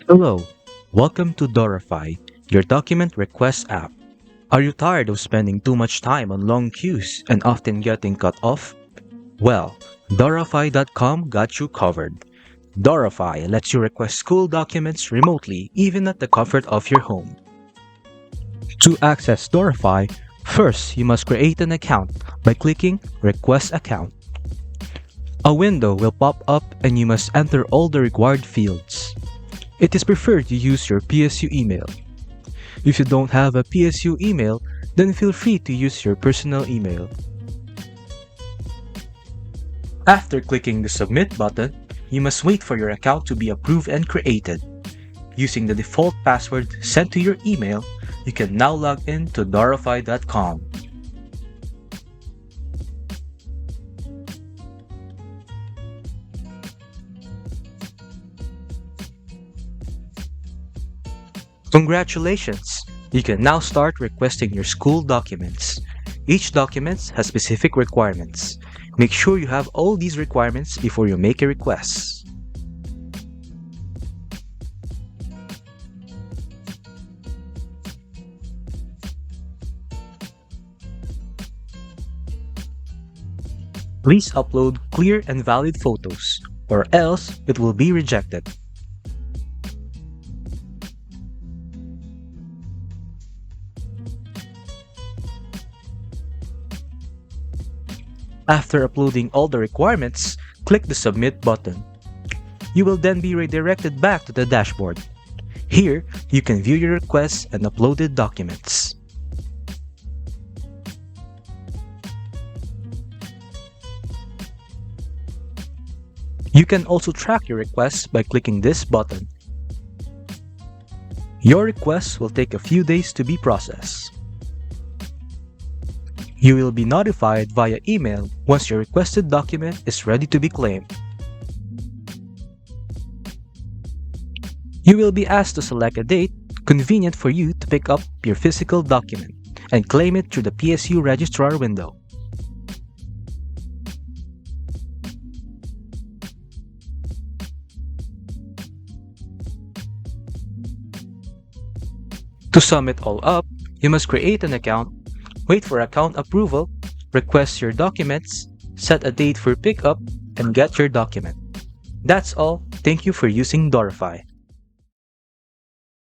Hello, welcome to Dorrafy, your document request app. Are you tired of spending too much time on long queues and often getting cut off? Well, Dorrafy.com got you covered. Dorrafy lets you request school documents remotely even at the comfort of your home. To access Dorrafy, first you must create an account by clicking Request Account. A window will pop up and you must enter all the required fields. It is preferred you use your PSU email. If you don't have a PSU email, then feel free to use your personal email. After clicking the Submit button, you must wait for your account to be approved and created. Using the default password sent to your email, you can now log in to Dorrafy.com. Congratulations! You can now start requesting your school documents. Each document has specific requirements. Make sure you have all these requirements before you make a request. Please upload clear and valid photos, or else it will be rejected. After uploading all the requirements, click the Submit button. You will then be redirected back to the dashboard. Here, you can view your requests and uploaded documents. You can also track your requests by clicking this button. Your request will take a few days to be processed. You will be notified via email once your requested document is ready to be claimed. You will be asked to select a date convenient for you to pick up your physical document and claim it through the PSU registrar window. To sum it all up, you must create an account, wait for account approval, request your documents, set a date for pickup, and get your document. That's all. Thank you for using Dorrafy.